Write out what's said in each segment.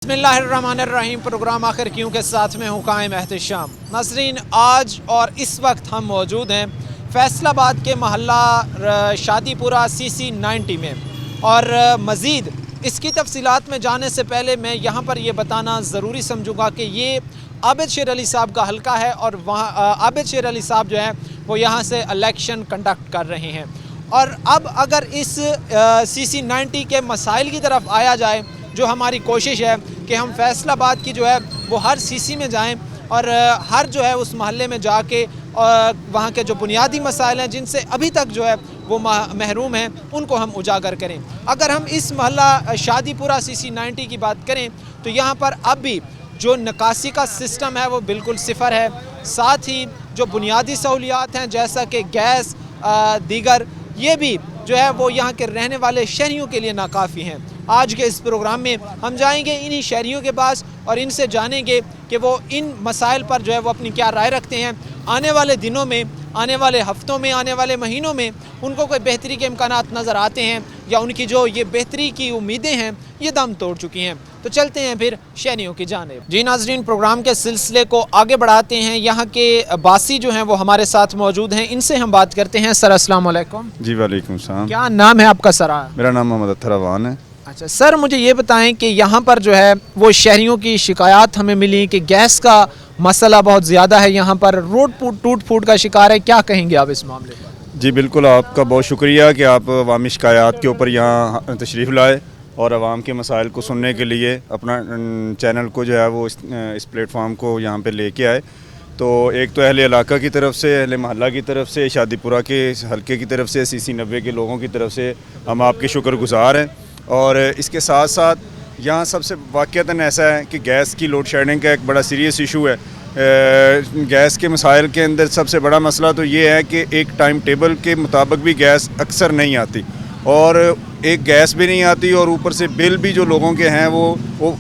बिस्मिल्लाहिर्रहमानिर्रहीम। प्रोग्राम आखिर क्यों के साथ में हूँ कायम एहतशाम। नाज़रीन, आज और इस वक्त हम मौजूद हैं फैसलाबाद के महल्ला शादीपुरा CC90 में, और मज़ीद इसकी तफसीलात में जाने से पहले मैं यहाँ पर ये बताना ज़रूरी समझूँगा कि ये आबिद शेर अली साहब का हल्का है, और वहाँ आबिद शेर अली साहब जो है वो यहाँ से इलेक्शन कंडक्ट कर रहे हैं। और अब अगर इस CC90 के मसाइल की तरफ आया जाए, जो हमारी कोशिश है कि हम फैसलाबाद की जो है वो हर CC में जाएं और हर जो है उस महल्ले में जाके वहाँ के जो बुनियादी मसाइल हैं जिनसे अभी तक जो है वो महरूम हैं, उनको हम उजागर करें। अगर हम इस महल्ला शादीपुरा CC90 की बात करें तो यहाँ पर अब भी जो निकासी का सिस्टम है वो बिल्कुल सिफर है। साथ ही जो बुनियादी सहूलियात हैं जैसा कि गैस दीगर, ये भी जो है वो यहाँ के रहने वाले शहरियों के लिए नाकाफ़ी हैं। आज के इस प्रोग्राम में हम जाएंगे इन्हीं शहरियों के पास और इनसे जानेंगे कि वो इन मसाइल पर जो है वो अपनी क्या राय रखते हैं। आने वाले दिनों में, आने वाले हफ्तों में, आने वाले महीनों में उनको कोई बेहतरी के इम्कानात नज़र आते हैं या उनकी जो ये बेहतरी की उम्मीदें हैं ये दम तोड़ चुकी हैं। तो चलते हैं फिर शहरियों की जानिब। जी नाज़रीन, प्रोग्राम के सिलसिले को आगे बढ़ाते हैं। यहाँ के बासी जो हैं वो हमारे साथ मौजूद हैं, इनसे हम बात करते हैं। सर अस्सलाम वालेकुम। जी वालेकुम सलाम। क्या नाम है आपका सर? मेरा नाम मोहम्मद अत्तर अवान है। अच्छा सर, मुझे ये बताएं कि यहाँ पर जो है वो शहरियों की शिकायत हमें मिली कि गैस का मसला बहुत ज़्यादा है, यहाँ पर रोड टूट फूट का शिकार है। क्या कहेंगे आप इस मामले पर? जी बिल्कुल, आपका बहुत शुक्रिया कि आप अवामी शिकायत के ऊपर यहाँ तशरीफ़ लाए और आवाम के मसाइल को सुनने के लिए अपना चैनल को जो है वो इस प्लेटफॉर्म को यहाँ पे लेके आए। तो एक तो अहले इलाका की तरफ से, अहले महल्ला की तरफ से, शादीपुरा के हल्के की तरफ से, CC90 के लोगों की तरफ से हम आपके शुक्रगुज़ार हैं। और इसके साथ साथ यहाँ सबसे वाक़ियतन ऐसा है कि गैस की लोड शेडिंग का एक बड़ा सीरियस इशू है। गैस के मसाइल के अंदर सबसे बड़ा मसला तो ये है कि एक टाइम टेबल के मुताबिक भी गैस अक्सर नहीं आती, और एक गैस भी नहीं आती और ऊपर से बिल भी जो लोगों के हैं वो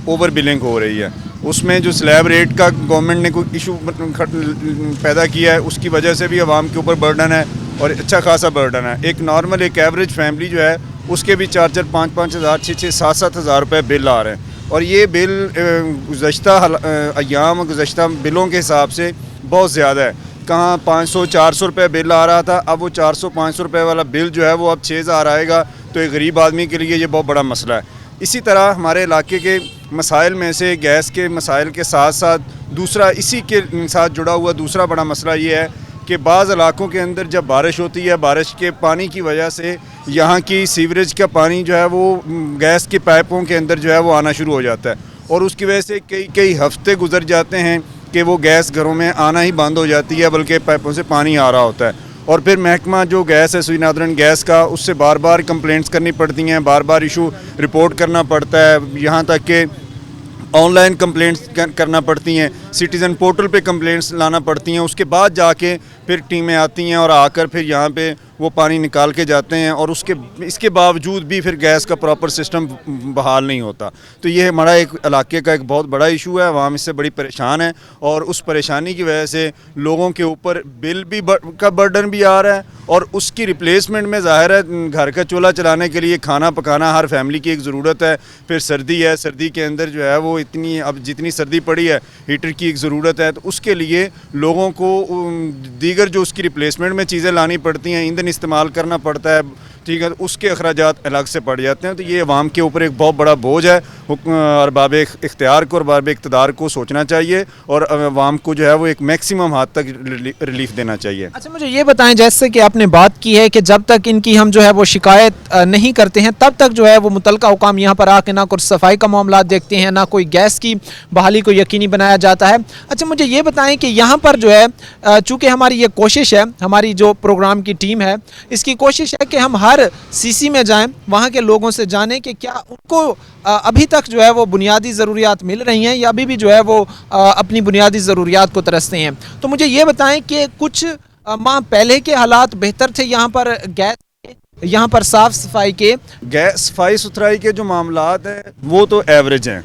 ओवर बिलिंग हो रही है। उसमें जो स्लैब रेट का गवर्नमेंट ने कोई इशू पैदा किया है, उसकी वजह से भी आवाम के ऊपर बर्डन है और अच्छा खासा बर्डन है। एक नॉर्मल एक एवरेज फैमिली जो है उसके भी 4-4, 5-5 हज़ार, 6-6, 7-7 हज़ार रुपये बिल आ रहे हैं, और ये बिल गुज़श्ता अय्याम गुज़श्ता बिलों के हिसाब से बहुत ज़्यादा है। कहाँ 500-400 रुपये बिल आ रहा था, अब वो 400-500 रुपये वाला बिल जो है वो अब 6 हज़ार आएगा। तो एक गरीब आदमी के लिए ये बहुत बड़ा मसला है। इसी तरह हमारे इलाके के मसाइल में से गैस के मसाइल के साथ साथ दूसरा, इसी के साथ जुड़ा हुआ दूसरा बड़ा मसला ये है कि बाज़ इलाकों के अंदर जब बारिश होती है, बारिश के पानी की वजह से यहाँ की सीवरेज का पानी जो है वो गैस के पाइपों के अंदर जो है वो आना शुरू हो जाता है, और उसकी वजह से कई हफ्ते गुजर जाते हैं कि वो गैस घरों में आना ही बंद हो जाती है, बल्कि पाइपों से पानी आ रहा होता है। और फिर महकमा जो गैस है, सुई गैस का, उससे बार बार कंप्लेंट्स करनी पड़ती हैं, बार बार इशू रिपोर्ट करना पड़ता है, यहाँ तक कि ऑनलाइन कंप्लेंट्स करना पड़ती हैं, सिटीज़न पोर्टल पे कंप्लेंट्स लाना पड़ती हैं। उसके बाद जाके फिर टीमें आती हैं और आकर फिर यहाँ पे वो पानी निकाल के जाते हैं, और इसके बावजूद भी फिर गैस का प्रॉपर सिस्टम बहाल नहीं होता। तो ये हमारा एक इलाके का एक बहुत बड़ा इशू है। आवाम इससे बड़ी परेशान है, और उस परेशानी की वजह से लोगों के ऊपर बिल भी का बर्डन भी आ रहा है, और उसकी रिप्लेसमेंट में ज़ाहिर है घर का चूल्हा चलाने के लिए खाना पकाना हर फैमिली की एक ज़रूरत है। फिर सर्दी है, सर्दी के अंदर जो है वो इतनी, अब जितनी सर्दी पड़ी है, हीटर की एक ज़रूरत है। तो उसके लिए लोगों को दीगर जो उसकी रिप्लेसमेंट में चीज़ें लानी पड़ती हैं, ईंधन इस्तेमाल करना पड़ता है, ठीक है, तो उसके अखराजात अलग से पड़ जाते हैं। तो ये अवाम के ऊपर एक बहुत बड़ा बोझ है। अरबाब इख्तियार को, अरबाब इक़्तिदार को सोचना चाहिए और अवाम को जो है वो एक मैक्सिमम हद तक रिलीफ देना चाहिए। अच्छा, मुझे ये बताएं, जैसे कि आपने बात की है कि जब तक इनकी हम जो है वो शिकायत नहीं करते हैं तब तक जो है वो मुतलका हुकाम यहाँ पर आके ना कुछ सफाई का मामला देखते हैं, ना कोई गैस की बहाली को यकीनी बनाया जाता है। अच्छा, मुझे ये बताएं कि यहाँ पर जो है चूँकि हमारी ये कोशिश है, हमारी जो प्रोग्राम की टीम है इसकी कोशिश है कि हम हर CC में जाएं, वहाँ के लोगों से जानें कि क्या उनको अभी तक जो है वो बुनियादी ज़रूरियात मिल रही हैं या अभी भी जो है वो अपनी बुनियादी ज़रूरियात को तरसते हैं। तो मुझे ये बताएं कि कुछ माह पहले के हालात बेहतर थे यहाँ पर गैस, यहाँ पर साफ़ सफाई के, गैस सफाई सुथराई के जो मामलात हैं वो तो एवरेज हैं,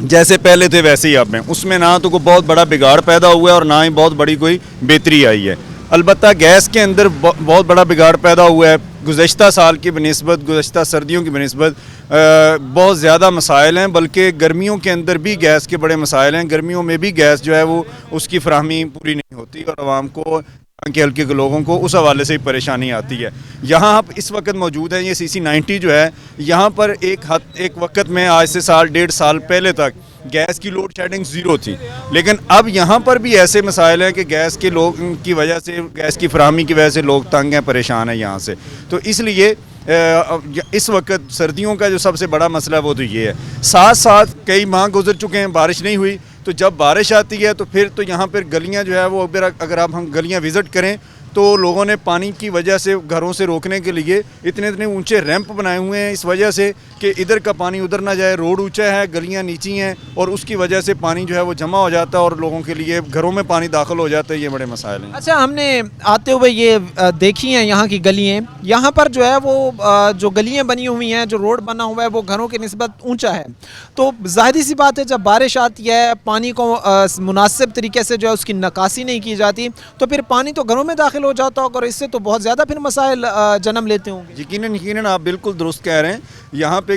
जैसे पहले थे वैसे ही अब हैं। उसमें ना तो कोई बहुत बड़ा बिगाड़ पैदा हुआ है और ना ही बहुत बड़ी कोई बेहतरी आई है। अलबत्ता गैस के अंदर बहुत बड़ा बिगाड़ पैदा हुआ है। گزشتہ سال کی بنسبت گزشتہ سردیوں کی بنسبت بہت زیادہ مسائل ہیں، بلکہ گرمیوں کے اندر بھی گیس کے بڑے مسائل ہیں. گرمیوں میں بھی گیس جو ہے وہ اس کی فراہمی پوری نہیں ہوتی اور عوام کو کے حلقے کے لوگوں کو اس حوالے سے پریشانی آتی ہے. یہاں آپ اس وقت موجود ہیں، یہ CC90 جو ہے، یہاں پر ایک وقت میں آج سے سال ڈیڑھ سال پہلے تک گیس کی لوڈ شیڈنگ 0 تھی، لیکن اب یہاں پر بھی ایسے مسائل ہیں کہ گیس کے لوگ کی وجہ سے، گیس کی فراہمی کی وجہ سے لوگ تنگ ہیں، پریشان ہیں یہاں سے. تو اس لیے اس وقت سردیوں کا جو سب سے بڑا مسئلہ وہ تو یہ ہے. ساتھ ساتھ کئی ماہ گزر چکے ہیں، بارش نہیں ہوئی، تو جب بارش آتی ہے تو پھر تو یہاں پر گلیاں جو ہے وہ اگر آپ ہم گلیاں وزٹ کریں تو لوگوں نے پانی کی وجہ سے گھروں سے روکنے کے لیے اتنے اونچے ریمپ بنائے ہوئے ہیں، اس وجہ سے کہ ادھر کا پانی ادھر نہ جائے. روڈ اونچا ہے، گلیاں نیچی ہیں، اور اس کی وجہ سے پانی جو ہے وہ جمع ہو جاتا ہے اور لوگوں کے لیے گھروں میں پانی داخل ہو جاتا ہے. یہ بڑے مسائل ہیں. اچھا، ہم نے آتے ہوئے یہ دیکھی ہیں یہاں کی گلیاں، یہاں پر جو ہے وہ جو گلیاں بنی ہوئی ہیں، جو روڈ بنا ہوا ہے وہ گھروں کی نسبت اونچا ہے. تو ظاہری سی بات ہے جب بارش آتی ہے، پانی کو مناسب طریقے سے جو ہے اس کی نکاسی نہیں کی جاتی تو پھر پانی تو گھروں میں داخل ہو جاتا ہوگا، اور اس سے تو بہت زیادہ پھر مسائل جنم لیتے ہوں گے. یقیناً آپ بالکل درست کہہ رہے ہیں. یہاں پہ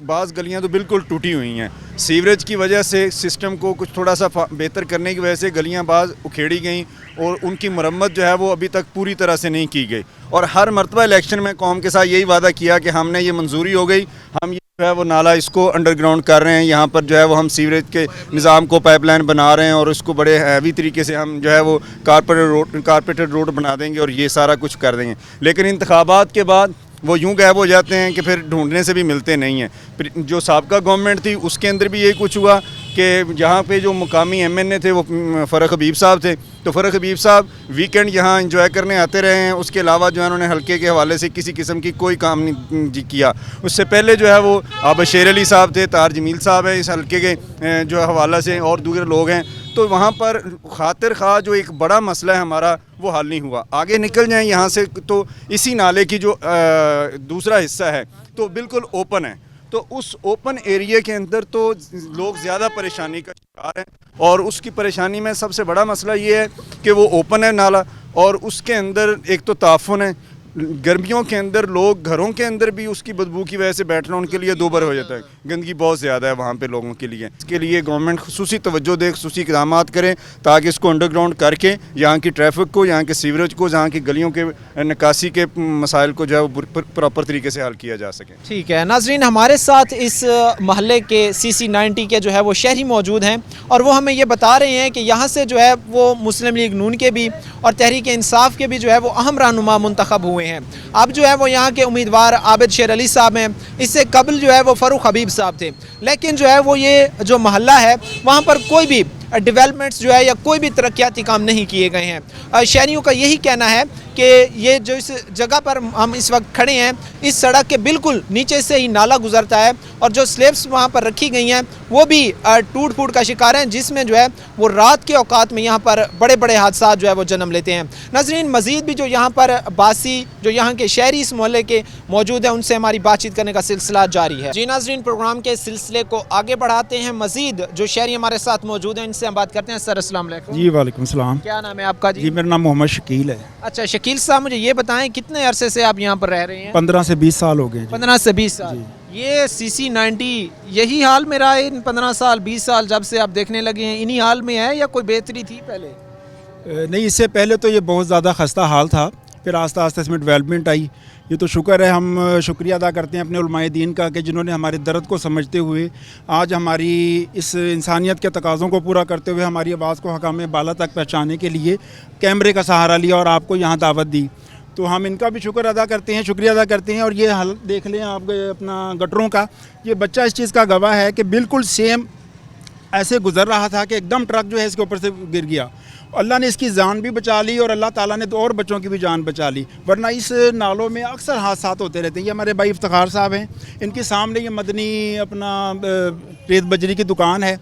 بعض گلیاں تو بالکل ٹوٹی ہوئی ہیں. سیوریج کی وجہ سے سسٹم کو کچھ تھوڑا سا بہتر کرنے کی وجہ سے گلیاں بعض اکھیڑی گئیں اور ان کی مرمت جو ہے وہ ابھی تک پوری طرح سے نہیں کی گئی. اور ہر مرتبہ الیکشن میں قوم کے ساتھ یہی وعدہ کیا کہ ہم نے یہ منظوری ہو گئی، ہم یہ جو ہے وہ نالا اس کو انڈر گراؤنڈ کر رہے ہیں، یہاں پر جو ہے وہ ہم سیوریج کے نظام کو پائپ لائن بنا رہے ہیں اور اس کو بڑے ہیوی طریقے سے ہم جو ہے وہ کارپیٹڈ روڈ بنا دیں گے اور یہ سارا کچھ کر دیں گے. لیکن انتخابات کے بعد وہ یوں غائب ہو جاتے ہیں کہ پھر ڈھونڈنے سے بھی ملتے نہیں ہیں. جو سابقہ گورنمنٹ تھی اس کے اندر بھی یہی کچھ ہوا کہ یہاں پہ جو مقامی MNA تھے وہ فرق حبیب صاحب تھے، تو فرق حبیب صاحب ویکینڈ یہاں انجوائے کرنے آتے رہے ہیں. اس کے علاوہ جو ہے انہوں نے حلقے کے حوالے سے کسی قسم کی کوئی کام نہیں کیا. اس سے پہلے جو ہے وہ آبا شیر علی صاحب تھے، طاہر جمیل صاحب ہیں اس حلقے کے جو حوالہ سے، اور دوسرے لوگ ہیں. تو وہاں پر خاطر خواہ جو ایک بڑا مسئلہ ہے ہمارا وہ حل نہیں ہوا. آگے نکل جائیں یہاں سے تو اسی نالے کی جو دوسرا حصہ ہے تو بالکل اوپن ہے، تو اس اوپن ایریا کے اندر تو لوگ زیادہ پریشانی کا شکار ہیں. اور اس کی پریشانی میں سب سے بڑا مسئلہ یہ ہے کہ وہ اوپن ہے نالا، اور اس کے اندر ایک تو تعفن ہے. گرمیوں کے اندر لوگ گھروں کے اندر بھی اس کی بدبو کی وجہ سے بیٹھنا ان کے لیے دوبر ہو جاتا ہے. گندگی بہت زیادہ ہے وہاں پہ لوگوں کے لیے. اس کے لیے گورنمنٹ خصوصی توجہ دے، خصوصی اقدامات کریں تاکہ اس کو انڈر گراؤنڈ کر کے یہاں کی ٹریفک کو، یہاں کے سیوریج کو، یہاں کی گلیوں کے نکاسی کے مسائل کو جو ہے وہ پراپر طریقے سے حل کیا جا سکے. ٹھیک ہے ناظرین، ہمارے ساتھ اس محلے کے CC90 کے جو ہے وہ شہری موجود ہیں، اور وہ ہمیں یہ بتا رہے ہیں کہ یہاں سے جو ہے وہ مسلم لیگ نون کے بھی اور تحریک انصاف کے بھی جو ہے وہ اہم رہنما منتخب ہوئے ہیں. اب جو ہے وہ یہاں کے امیدوار عابد شیر علی صاحب ہیں، اس سے قبل جو ہے وہ فاروق حبیب صاحب تھے. لیکن جو ہے وہ یہ جو محلہ ہے وہاں پر کوئی بھی ڈیولپمنٹس جو ہے یا کوئی بھی ترقیاتی کام نہیں کیے گئے ہیں. شہریوں کا یہی کہنا ہے کہ یہ جو اس جگہ پر ہم اس وقت کھڑے ہیں، اس سڑک کے بالکل نیچے سے ہی نالا گزرتا ہے، اور جو سلیبس وہاں پر رکھی گئی ہیں وہ بھی ٹوٹ پھوٹ کا شکار ہیں، جس میں جو ہے وہ رات کے اوقات میں یہاں پر بڑے بڑے حادثات جو ہے وہ جنم لیتے ہیں. ناظرین، مزید بھی جو یہاں پر باسی جو یہاں کے شہری اس محلے کے موجود ہیں ان سے ہماری بات چیت کرنے کا سلسلہ جاری ہے. جی ناظرین، پروگرام کے سلسلے کو آگے بڑھاتے ہیں. مزید جو شہری ہمارے ساتھ موجود ہیں ان سے ہم بات کرتے ہیں. سر السلام علیکم. جی وعلیکم السلام. کیا نام ہے آپ کا؟ جی میرا نام محمد شکیل ہے. اچھا شکیل صاحب، مجھے یہ بتائیں کتنے عرصے سے آپ یہاں پر رہ رہے ہیں؟ 15 سے 20 سال ہو گئے. 15 سے 20 سال. یہ CC90 یہی حال میں رہا ہے ان 15 سال 20 سال جب سے آپ دیکھنے لگے ہیں، انہی حال میں ہے یا کوئی بہتری تھی پہلے؟ نہیں، اس سے پہلے تو یہ بہت زیادہ خستہ حال تھا، پھر آہستہ آہستہ اس میں ڈیولپمنٹ آئی. یہ تو شکر ہے، ہم شکریہ ادا کرتے ہیں اپنے علماء دین کا کہ جنہوں نے ہمارے درد کو سمجھتے ہوئے آج ہماری اس انسانیت کے تقاضوں کو پورا کرتے ہوئے ہماری آواز کو حکام بالا تک پہنچانے کے لیے کیمرے کا سہارا لیا اور آپ کو یہاں دعوت دی. تو ہم ان کا بھی شکر ادا کرتے ہیں، شکریہ ادا کرتے ہیں. اور یہ حل دیکھ لیں آپ اپنا گٹروں کا، یہ بچہ اس چیز کا گواہ ہے کہ بالکل سیم ایسے گزر رہا تھا کہ ایک دم ٹرک جو ہے اس کے اوپر سے گر گیا. اللہ نے اس کی جان بھی بچا لی اور اللہ تعالیٰ نے تو اور بچوں کی بھی جان بچا لی، ورنہ اس نالوں میں اکثر حادثات ہوتے رہتے ہیں. یہ ہمارے بھائی افتخار صاحب ہیں، ان کے سامنے یہ مدنی اپنا ریت بجری کی دکان ہے،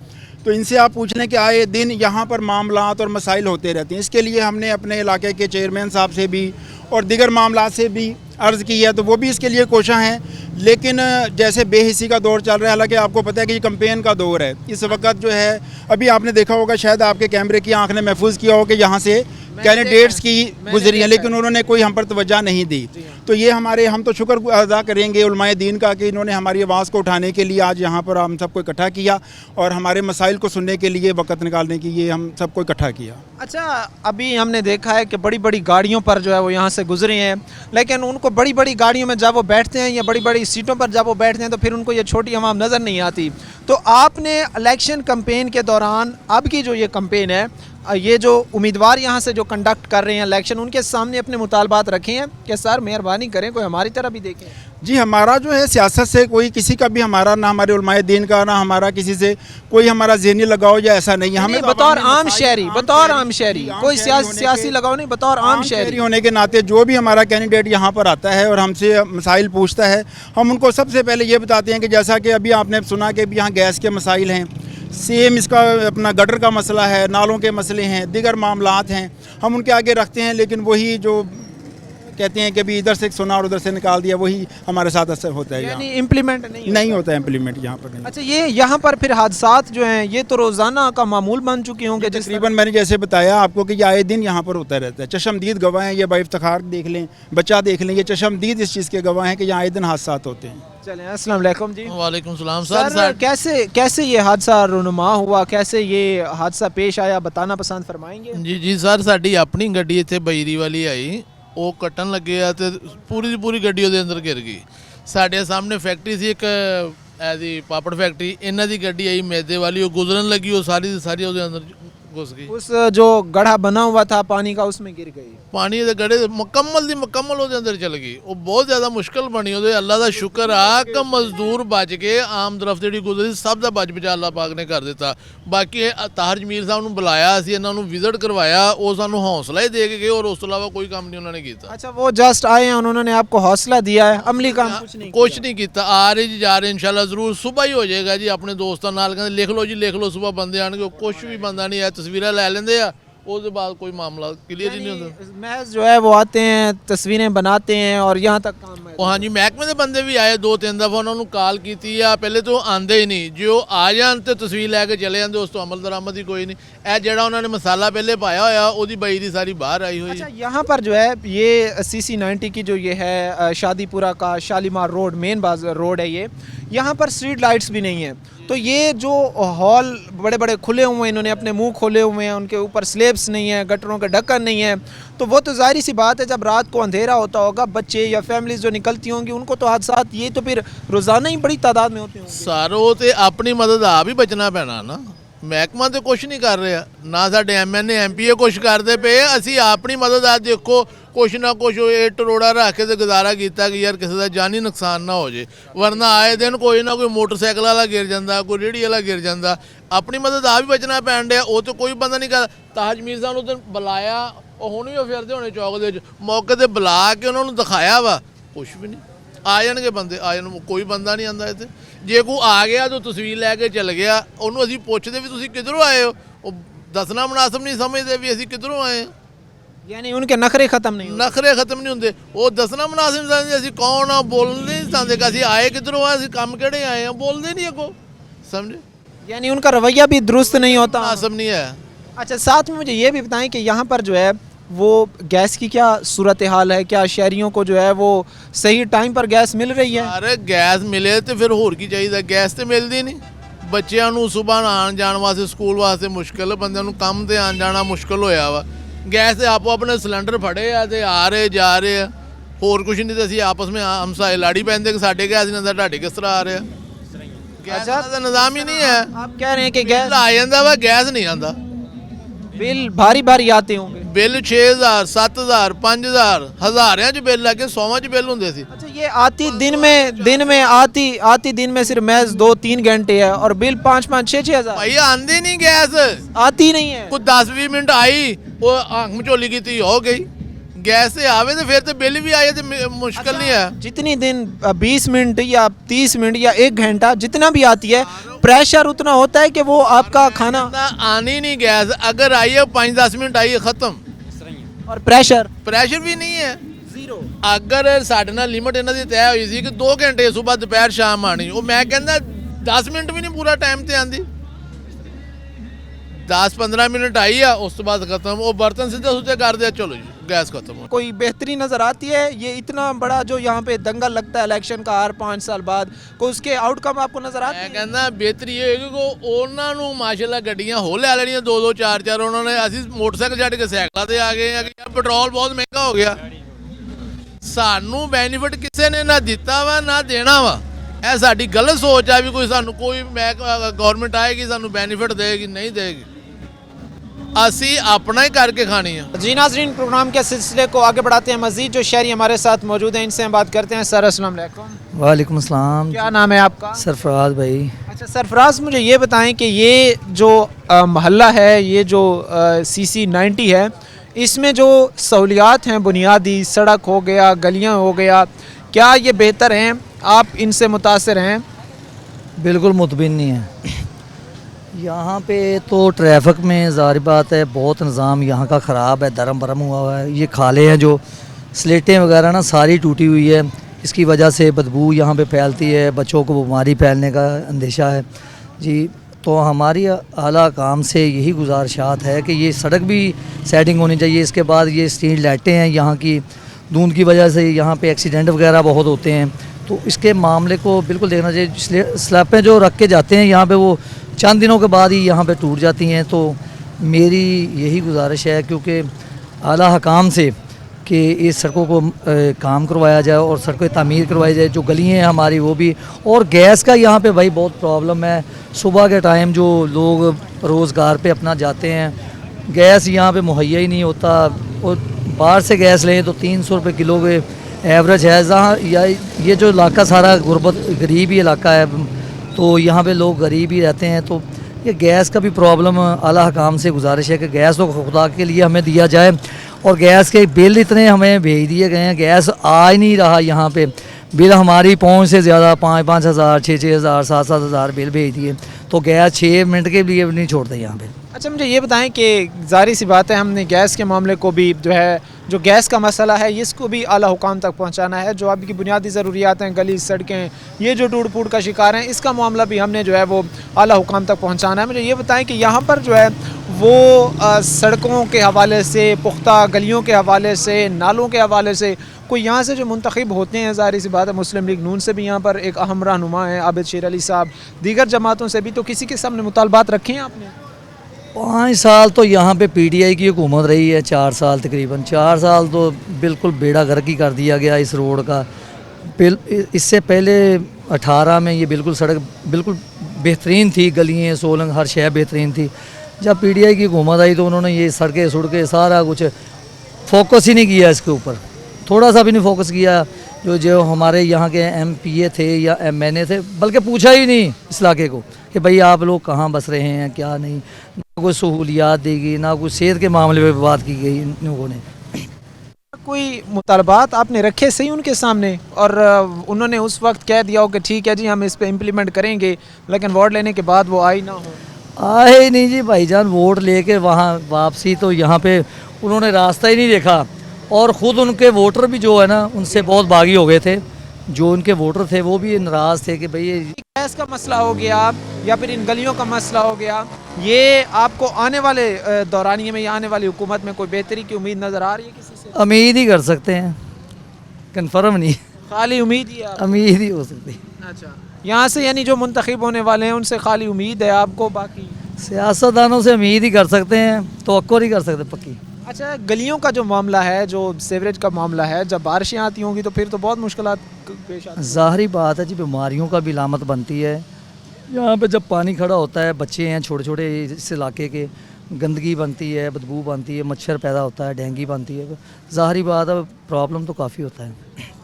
تو ان سے آپ پوچھ لیں کہ آئے دن یہاں پر معاملات اور مسائل ہوتے رہتے ہیں. اس کے لیے ہم نے اپنے علاقے کے چیئرمین صاحب سے بھی اور دیگر معاملات سے بھی عرض کی ہے، تو وہ بھی اس کے لیے کوشاں ہیں. لیکن جیسے بے حسی کا دور چل رہا ہے، حالانکہ آپ کو پتہ ہے کہ یہ کمپین کا دور ہے. اس وقت جو ہے ابھی آپ نے دیکھا ہوگا، شاید آپ کے کیمرے کی آنکھ نے محفوظ کیا ہو کہ یہاں سے कैंडिडेट्स की गुजरी हैं, लेकिन उन्होंने कोई हम पर तवज्जो नहीं दी। तो ये हम तो शुक्र अदा करेंगे उलमाए दीन का कि इन्होंने हमारी आवाज़ को उठाने के लिए आज यहाँ पर हम सबको इकट्ठा किया और हमारे मसाइल को सुनने के लिए वक़्त निकालने की ये हम सबको इकट्ठा किया। अच्छा, अभी हमने देखा है कि बड़ी बड़ी गाड़ियों पर जो है वो यहाँ से गुजरे हैं, लेकिन उनको बड़ी बड़ी गाड़ियों में जब वो बैठते हैं या बड़ी बड़ी सीटों पर जब वो बैठते हैं तो फिर उनको ये छोटी आवाम नज़र नहीं आती। तो आपने इलेक्शन कैंपेन के दौरान, अब की जो ये कैंपेन है, ये जो उम्मीदवार यहाँ से जो कंडक्ट कर रहे हैं इलेक्शन, उनके सामने अपने मुतालबात रखे हैं कि सर मेहरबानी करें कोई हमारी तरह भी देखें? जी, हमारा जो है सियासत से कोई किसी का भी, हमारा ना हमारे उलमाए दीन का, ना हमारा किसी से कोई हमारा ज़हनी लगाव या ऐसा नहीं है। हमें बतौर आम शहरी कोई सियासी लगाव नहीं, बतौर आम शहरी होने के नाते जो भी हमारा कैंडिडेट यहाँ पर आता है और हमसे मसाइल पूछता है, हम उनको सबसे पहले ये बताते हैं कि जैसा कि अभी आपने सुना कि यहाँ गैस के मसाइल हैं, सेम इसका अपना गटर का मसला है, नालों के मसले हैं, दीगर मामलात हैं, हम उनके आगे रखते हैं। लेकिन वही जो कहते हैं कि अभी इधर से सुना और उधर से निकाल दिया, वही हमारे साथ असर होता है। यानी इम्प्लीमेंट नहीं होता है इम्प्लीमेंट यहाँ पर नहीं। अच्छा, ये यहाँ पर फिर हादसात जो हैं ये तो रोज़ाना का मामूल बन चुके होंगे? तकरीबन मैंने जैसे बताया आपको कि ये आए दिन यहाँ पर होता रहता है। चशमदीद गवाह हैं, ये बाइफ्तिखार देख लें, बच्चा देख लें, ये चशमदीद इस चीज़ के गवाह हैं कि यहाँ आए दिन हादसात होते हैं। चलें, अस्सलाम वालेकुम जी। वालेकुम सलाम। सर कैसे ये हादसा रुनुमा हुआ, कैसे ये हादसा पेश आया, बताना पसंद फरमाएंगे? जी सर, ਸਾਡੀ ਆਪਣੀ ਗੱਡੀ ਇੱਥੇ ਬਈਰੀ ਵਾਲੀ ਆਈ, ਉਹ ਕੱਟਣ ਲੱਗੇ ਆ ਤੇ ਪੂਰੀ ਦੀ ਪੂਰੀ ਗੱਡੀ ਉਹਦੇ ਅੰਦਰ ਘਿਰ ਗਈ। ਸਾਡੇ ਸਾਹਮਣੇ ਫੈਕਟਰੀ ਸੀ ਇੱਕ ਐਦੀ ਪਾਪੜ ਫੈਕਟਰੀ, ਇਹਨਾਂ ਦੀ ਗੱਡੀ ਆਈ ਮੈਦੇ ਵਾਲੀ, ਉਹ ਗੁਜ਼ਰਨ ਲੱਗੀ, ਉਹ ਸਾਰੀ ਦੀ ਸਾਰੀ ਉਹਦੇ ਅੰਦਰ घुस गई। उस जो गढ़ा बना हुआ था पानी का उसमें गिर गई, पानी दे गड़े मुकम्मल दी मुकम्मल ਉਹਦੇ ਅੰਦਰ ਚਲ ਗਈ। ਉਹ ਬਹੁਤ ਜ਼ਿਆਦਾ ਮੁਸ਼ਕਲ ਬਣੀ। ਉਹਦੇ ਅੱਲਾ ਦਾ ਸ਼ੁਕਰ ਆ ਕਿ ਮਜ਼ਦੂਰ ਬਚ ਗਏ, ਆਮ ਦਰਫਤ ਜਿਹੜੀ ਗੁਜ਼ਰੀ ਸਭ ਦਾ ਬਚ ਬਚਾ ਅੱਲਾ ਪਾਕ ਨੇ ਕਰ ਦਿੱਤਾ। ਬਾਕੀ ਤਾਹਰ ਜਮੀਰ ਸਾਹਿਬ ਨੂੰ ਬੁਲਾਇਆ, ਅਸੀਂ ਇਹਨਾਂ ਨੂੰ ਵਿਜ਼ਿਟ ਕਰਵਾਇਆ, ਉਹ ਸਾਨੂੰ ਹੌਸਲਾ ਹੀ ਦੇ ਕੇ ਗਏ, ਔਰ ਉਸ ਤੋਂ ਇਲਾਵਾ ਕੋਈ ਕੰਮ ਨਹੀਂ ਉਹਨਾਂ ਨੇ ਕੀਤਾ। अच्छा, वो जस्ट आए हैं, उन्होंने आपको हौसला दिया है, अमली काम ਕੁਛ ਨਹੀਂ ਕੀਤਾ। ਆ ਰਹੇ ਜੀ, ਜਾ ਰਹੇ ਇਨਸ਼ਾਅੱਲਾ ਜ਼ਰੂਰ ਸੁਬਾਹ ਹੀ ਹੋ ਜਾਏਗਾ ਜੀ। ਆਪਣੇ ਦੋਸਤਾਂ ਨਾਲ ਕਹਿੰਦੇ ਲਿਖ ਲਓ ਜੀ, ਲਿਖ ਲਓ, ਸੁਬਾਹ ਬੰਦੇ ਆਣਗੇ। ਕੁਛ ਵੀ ਬੰਦਾ ਨਹੀਂ ਹੈ, ਤਸਵੀਰਾਂ ਲੈ ਲੈਂਦੇ ਆ, उसके बाद कोई मामला क्लियर ही नहीं होता। महज जो है वो आते हैं, तस्वीरें बनाते हैं और यहाँ तक काम है। हाँ जी, महकमे के बंदे भी आए 2-3 दफ़ा, उन्होंने कॉल की थी या पहले तो आंदे ही नहीं, जो आ जान तो तस्वीर लैके चले जाते, उस तो अमल दरामद ही कोई नहीं। ए जड़ा उन्होंने मसाला पहले पाया होया, उसकी बईरी सारी बाहर आई हुई। अच्छा, यहाँ पर जो है ये CC90 की जो ये है शादीपुरा का शालीमार रोड, मेन बाजार रोड है ये, यहाँ पर स्ट्रीट लाइट्स भी नहीं है। तो ये जो हॉल बड़े बड़े खुले हुए हैं, इन्होंने अपने मुंह खोले हुए हैं, उनके ऊपर स्लेब्स नहीं है, गटरों के ढक्कन नहीं है, तो वो तो जाहिर सी बात है जब रात को अंधेरा होता होगा, बच्चे या फैमिलीज जो निकलती होंगी उनको तो हादसात ये तो फिर रोज़ाना ही बड़ी तादाद में होते होंगे। सारो तो अपनी मदद आप ही बचना पैना ना। महकमा तो कुछ नहीं कर रहा ना, साडे MNA MPA कुछ करते पे, असी अपनी मदद आ देखो कुछ ना कुछ इट रोड़ा रख के तो गुजारा किया कि यार किसी का जानी नुकसान ना हो जाए, वरना आए दिन कोई ना कोई मोटरसाइकिल वाला गिर जाता, कोई रेहड़ी वाला गिर जाता। अपनी मदद आप ही बचना पैन दिया, वो तो कोई बंदा नहीं कर। ताज मीर साहब उस दिन बुलाया, ਹੁਣ ਵੀ ਫਿਰਦੇ ਹੋਣੇ ਚੌਕ ਦੇ ਵਿੱਚ, ਮੌਕੇ ਤੇ ਬੁਲਾ ਕੇ ਉਹਨਾਂ ਨੂੰ ਦਿਖਾਇਆ ਵਾ, ਕੁਛ ਵੀ ਨਹੀਂ। ਆ ਜਾਣਗੇ ਬੰਦੇ, ਆ ਜਾਣ, ਕੋਈ ਬੰਦਾ ਨਹੀਂ ਆਂਦਾ ਇੱਥੇ। ਜੇ ਕੋਈ ਆ ਗਿਆ ਤਾਂ ਤਸਵੀਰ ਲੈ ਕੇ ਚੱਲ ਗਿਆ, ਉਹਨੂੰ ਅਸੀਂ ਪੁੱਛਦੇ ਵੀ ਤੁਸੀਂ ਕਿੱਧਰੋਂ ਆਏ ਹੋ, ਉਹ ਦੱਸਣਾ ਮੁਨਾਸਬ ਨਹੀਂ ਸਮਝਦੇ ਵੀ ਅਸੀਂ ਕਿੱਧਰੋਂ ਆਏ ਹਾਂ। यानी उनके नखरे खत्म नहीं होते। ਨਖਰੇ ਖਤਮ ਨਹੀਂ ਹੁੰਦੇ, ਉਹ ਦੱਸਣਾ ਮੁਨਾਸਬ ਨਹੀਂ ਸਮਝਦੇ ਅਸੀਂ ਕੌਣ ਆ, ਬੋਲ ਨਹੀਂ ਸਕਦੇ ਕਿ ਅਸੀਂ ਆਏ ਕਿੱਧਰੋਂ ਆ, ਅਸੀਂ ਕੰਮ ਕਿਹੜੇ आए हैं, बोलते नहीं है को, समझे। यानी उनका रवैया भी दुरुस्त नहीं होता, मुनासिब नहीं है। अच्छा, साथ में मुझे ये भी बताएं कि यहाँ पर जो है वो गैस की क्या सूरत हाल है, क्या शहरियों को जो है वो सही टाइम पर गैस मिल रही है? अरे गैस मिले तो फिर होर की चाहिए, गैस तो मिलती नहीं। ਬੱਚਿਆਂ ਨੂੰ ਸੁਬਾਹ ਆਉਣ ਜਾਣ ਵਾਸਤੇ, ਸਕੂਲ ਵਾਸਤੇ ਮੁਸ਼ਕਿਲ, ਬੰਦਿਆਂ ਨੂੰ ਕੰਮ ਤੇ ਆਉਣ ਜਾਣਾ ਮੁਸ਼ਕਿਲ ਹੋਇਆ ਵਾ। ਗੈਸ ਤੇ ਆਪੋ ਆਪਣੇ ਸਿਲੰਡਰ ਫੜੇ ਆ ਤੇ ਆ ਰਹੇ ਜਾ ਰਹੇ ਆ, ਹੋਰ ਕੁਝ ਨਹੀਂ। ਤੇ ਅਸੀਂ ਆਪਸ ਵਿੱਚ ਹਮਸਾਏ ਲਾੜੀ ਪੈਂਦੇ ਕਿ ਸਾਡੇ ਗੈਸ ਨਹੀਂ ਆਉਂਦਾ, ਤੁਹਾਡੇ ਕਿਸ ਤਰ੍ਹਾਂ ਆ ਰਿਹਾ। ਗੈਸ ਦਾ ਨਿਜ਼ਾਮ ਹੀ ਨਹੀਂ ਹੈ। आप कह रहे हैं कि गैस ਆ ਜਾਂਦਾ ਵਾ, ਗੈਸ ਨਹੀਂ ਆਉਂਦਾ। बिल भारी भारी आते होंगे। ਬਿੱਲ 6000 7000 5000 ਹਜ਼ਾਰਿਆਂ 'ਚ ਬਿੱਲ ਲੱਗੇ, 100ਵਾਂ 'ਚ ਬਿੱਲ ਹੁੰਦੇ ਸੀ। अच्छा, ये आती दिन में आती दिन में सिर्फ महज 2-3 घंटे है और बिल 5-5 6-6 हज़ार ਭਾਈ ਆਂਦੀ ਨਹੀਂ ਗੈਸ, आती नहीं है। ਕੋਈ 10-20 ਮਿੰਟ ਆਈ, ਉਹ ਅੱਖ ਮਚੋਲੀ ਕੀਤੀ ਹੋ ਗਈ। गैस से आवे तो फिर तो बिल भी आए तो मुश्किल नहीं है। जितनी दिन 20 मिनट या 30 मिनट या 1 घंटा जितना भी आती है, प्रेशर उतना होता है कि वो आपका खाना आनी नहीं गैस, अगर आई है 5-10 मिनट आई है खत्म। और प्रेशर भी नहीं है, जीरो। अगर साढ़े नाल लिमिट इन्हां दी तय हुई सी कि 2 घंटे सुबह दोपहर शाम आनी, वो मैं कहंदा 10 मिनट भी नहीं पूरा टाइम ते आंदी। 10-15 ਮਿੰਟ ਆਈ ਆ, ਉਸ ਤੋਂ ਬਾਅਦ ਖਤਮ। ਉਹ ਬਰਤਨ ਸਿੱਧੇ ਸੁੱਧੇ ਕਰਦੇ ਆ, ਚਲੋ ਜੀ गैस खत्म। कोई बेहतरी नज़र आती है ये इतना बड़ा जो यहाँ पे दंगल लगता है इलेक्शन का हर 5 साल बाद, को उसके आउटकम आपको नज़र आते ਮੈਂ हैं? ਕਹਿੰਦਾ ਬਿਹਤਰੀ ਇਹ ਹੋਏਗੀ ਕਿ ਉਹਨਾਂ ਨੂੰ ਮਾਸ਼ਾਅੱਲਾ ਗੱਡੀਆਂ ਹੋ ਲੈ ਲੈਣੀਆਂ 2-2 4-4 ਉਹਨਾਂ ਨੇ। ਅਸੀਂ ਮੋਟਰਸਾਈਕਲ ਛੱਡ ਕੇ ਸਾਈਕਲਾਂ ਤੇ ਆ ਗਏ ਆ ਕਿ ਯਾਰ ਪੈਟਰੋਲ ਬਹੁਤ ਮਹਿੰਗਾ ਹੋ ਗਿਆ। ਸਾਨੂੰ ਬੈਨੀਫਿਟ ਕਿਸੇ ਨੇ ਨਾ ਦਿੱਤਾ ਵਾ ਨਾ ਦੇਣਾ ਵਾ। ਇਹ ਸਾਡੀ ਗਲਤ ਸੋਚ ਆ ਵੀ ਕੋਈ ਸਾਨੂੰ ਕੋਈ ਗਵਰਨਮੈਂਟ ਆਏਗੀ ਸਾਨੂੰ ਬੈਨੀਫਿਟ ਦੇਗੀ, ਨਹੀਂ ਦੇਗੀ। ਅਸੀਂ अपना ही करके खानी है। जी नाज़रीन, प्रोग्राम के सिलसिले को आगे बढ़ाते हैं। मज़ीद जो शहरी हमारे साथ मौजूद हैं इनसे हम बात करते हैं। सर अस्सलाम वालेकुम। वालेकुम अस्सलाम। क्या नाम है आपका? सरफराज भाई। अच्छा सरफराज, मुझे ये बताएं कि ये जो महल्ला है, ये जो CC90 है, इसमें जो सहूलियात हैं बुनियादी, सड़क हो गया, गलियाँ हो गया, क्या ये बेहतर हैं? आप इनसे मुतासिर हैं? बिल्कुल मुतमिन नहीं है। यहाँ पे तो ट्रैफिक में ज़ाहिर बात है बहुत निज़ाम यहाँ का ख़राब है, धर्म भरम हुआ हुआ है। ये खाले हैं जो स्लेटें वगैरह ना सारी टूटी हुई है, इसकी वजह से बदबू यहाँ पे फैलती है, बच्चों को बीमारी फैलने का अंदेशा है जी। तो हमारी आला काम से यही गुजारिशात है कि ये सड़क भी सेटिंग होनी चाहिए। इसके बाद ये स्ट्रीट लाइटें हैं यहाँ की, धुंध की वजह से यहाँ पे एक्सीडेंट वगैरह बहुत होते हैं, तो इसके मामले को बिल्कुल देखना चाहिए। स्लैपें जो रख के जाते हैं यहाँ पे वो चंद दिनों के बाद ही यहाँ पे टूट जाती हैं। तो मेरी यही गुजारिश है क्योंकि आला हकाम से कि इस सड़कों को काम करवाया जाए और सड़कें तामीर करवाई जाए, जो गलियाँ हैं हमारी वो भी। और गैस का यहाँ पे भाई बहुत प्रॉब्लम है। सुबह के टाइम जो लोग रोज़गार पे अपना जाते हैं, गैस यहाँ पे मुहैया ही नहीं होता, और बाहर से गैस लें तो 300 रुपये किलो के एवरेज है। जहाँ ये जो इलाका सारा गुरबत गरीब ही इलाका है, तो यहाँ पे लोग गरीब ही रहते हैं। तो ये गैस का भी प्रॉब्लम, आला हकाम से गुजारिश है कि गैस तो खुदा के लिए हमें दिया जाए। और गैस के बिल इतने हमें भेज दिए गए हैं, गैस आ ही नहीं रहा यहाँ पे। बिल हमारी पहुँच से ज़्यादा 5-5 हज़ार, 6-6 हज़ार, 7-7 हज़ार बिल भेज दिए, तो गैस 6 मिनट के लिए भी नहीं छोड़ते यहाँ पे। अच्छा मुझे ये बताएं कि ज़ाहिर सी बात है, हमने गैस के मामले को भी जो है, जो गैस का मसला है इसको भी आला हुकाम तक पहुंचाना है। जो आपकी बुनियादी ज़रूरियात हैं, गली सड़कें, ये जो टूट फूट का शिकार हैं, इसका मामला भी हमने जो है वो आला हुकाम तक पहुंचाना है। मुझे ये बताएं कि यहाँ पर जो है वो सड़कों के हवाले से, पुख्ता गलियों के हवाले से, नालों के हवाले से कोई यहाँ से जो मुंतखब होते हैं, ज़ाहिर सी बात है मुस्लिम लीग नून से भी यहाँ पर एक अहम रहनुमा है आबिद शेर अली साहब, दीगर जमातों से भी, तो किसी के सामने मुतालबात रखे हैं आपने? 5 साल तो यहाँ पे PTI की हुकूमत रही है, 4 साल तकरीबन 4 साल तो बिल्कुल बेड़ा गर्क ही कर दिया गया इस रोड का। इससे पहले 18 में ये बिल्कुल सड़क बिल्कुल बेहतरीन थी, गलियाँ सोलंग हर शहर बेहतरीन थी। जब PTI की हुकूमत आई तो उन्होंने ये सड़कें सारा कुछ फोकस ही नहीं किया इसके ऊपर, थोड़ा सा भी नहीं फोकस किया। जो हमारे यहाँ के MPA थे या MNA थे, बल्कि पूछा ही नहीं इस इलाके को कि भाई आप लोग कहाँ बस रहे हैं, क्या नहीं, ना कोई सहूलियात दी गई, ना कोई सेहत के मामले पे बात की गई इन लोगों ने। कोई मुतालबात आपने रखे सही उनके सामने और उन्होंने उस वक्त कह दिया हो कि ठीक है जी हम इस पे इम्प्लीमेंट करेंगे, लेकिन वोट लेने के बाद वो आई ना हो? आए ही नहीं जी भाईजान, वोट लेके वहाँ वापसी तो यहाँ पे उन्होंने रास्ता ही नहीं देखा। और ख़ुद उनके वोटर भी जो है ना उनसे बहुत बागी हो गए थे, जो उनके वोटर थे वो भी नाराज़ थे कि भाई ये गैस का मसला हो गया या फिर इन गलियों का मसला हो गया, ये आपको आने वाले दौरानिए में या आने वाली हुकूमत में कोई बेहतरी की उम्मीद नज़र आ रही है किसी से? उम्मीद ही कर सकते हैं, कन्फर्म नहीं, खाली उम्मीद ही है? उम्मीद ही हो सकती है। अच्छा, यहाँ से यानी जो मुंतखब होने वाले हैं उनसे खाली उम्मीद है आपको? बाकी सियासतदानों से उम्मीद ही कर सकते हैं, तवक्को नहीं कर सकते पक्की। अच्छा, गलियों का जो मामला है, जो सीवरेज का मामला है, जब बारिशें आती होंगी तो फिर तो बहुत मुश्किलात पेश आती हैं। ज़ाहिरी बात है जी, बीमारियों का भी लामत बनती है। यहाँ पे जब पानी खड़ा होता है, बच्चे हैं छोटे छोटे इस इलाके के, गंदगी बनती है, बदबू बनती है, मच्छर पैदा होता है, डेंगू बनती है, ज़ाहिरी बात है प्रॉब्लम तो काफ़ी होता है।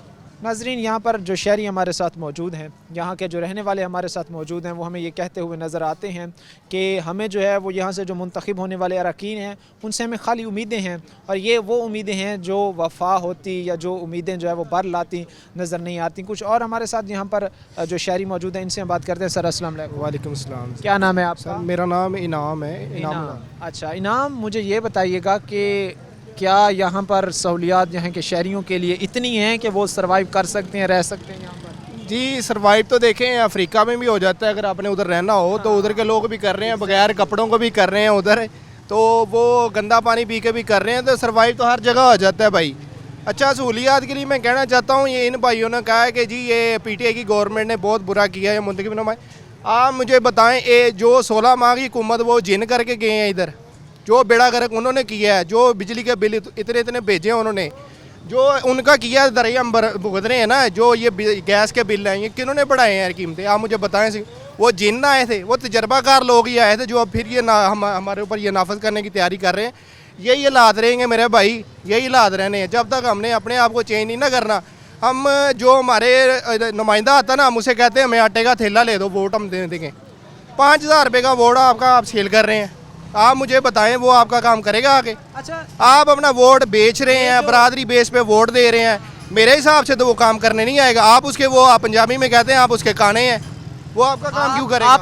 नाज़रीन, यहाँ पर जो शहरी हमारे साथ मौजूद हैं, यहाँ के जो रहने वाले हमारे साथ मौजूद हैं, वो हमें ये कहते हुए नज़र आते हैं कि हमें जो है वो यहाँ से जो मुंतखब होने वाले अरकान हैं उनसे हमें खाली उम्मीदें हैं, और ये वो उम्मीदें हैं जो वफा होती या जो उम्मीदें जो है वो बर लाती नज़र नहीं आती। कुछ और हमारे साथ यहाँ पर जो शहरी मौजूद हैं, इनसे हम बात करते हैं। सर अस्सलाम वालेकुम। वालेकुम सलाम। क्या नाम है आपका? मेरा नाम इनाम है। इनाम। अच्छा इनाम, मुझे ये बताइएगा कि क्या यहाँ पर सहूलियात यहाँ के शहरियों के लिए इतनी हैं कि वो सर्वाइव कर सकते हैं, रह सकते हैं यहाँ पर? जी सरवाइव तो देखें अफ्रीका में भी हो जाता है, अगर आपने उधर रहना हो तो उधर के लोग भी कर रहे हैं, बगैर कपड़ों को भी कर रहे हैं उधर, तो वो गंदा पानी पी के भी कर रहे हैं, तो सरवाइव तो हर जगह हो जाता है भाई। अच्छा सहूलियात के लिए मैं कहना चाहता हूँ, ये इन भाइयों ने कहा है कि जी ये पीटीआई की गवर्नमेंट ने बहुत बुरा किया है मुंतखब नुमाइंदे। आप मुझे बताएं, ये जो 16 माह की हुकूमत वो जिन करके गए हैं इधर, जो बेड़ा गर्क उन्होंने किया है, जो बिजली के बिल इतने इतने भेजे हैं उन्होंने, जो उनका किया दरिया हम भुगत रहे हैं ना, जो ये गैस के बिल हैं ये किन्होंने बढ़ाए हैं कीमतें, आप मुझे बताएं। वो जिन आए थे, वो तजर्बाकार लोग ही आए थे, जो अब फिर ये हमारे ऊपर ये नाफज करने की तैयारी कर रहे हैं। यही हालात रहेंगे मेरे भाई, यही हालात रहने हैं जब तक हमने अपने आप को चेंज नहीं ना करना। हम जो हमारे नुमाइंदा आता ना, हम उसे कहते हैं हमें आटे का थैला ले दो, वोट हम दे देंगे। 5,000 रुपये का वोट आपका आप सेल कर रहे हैं, आप मुझे बताएं वो आपका काम करेगा आगे? अच्छा, आप अपना वोट बेच रहे हैं, बरादरी बेस पे वोट दे रहे हैं, मेरे हिसाब से तो वो काम करने नहीं आएगा। आप उसके वो आप पंजाबी में कहते हैं आप उसके काने हैं, वो आपका काम क्यों करेगा?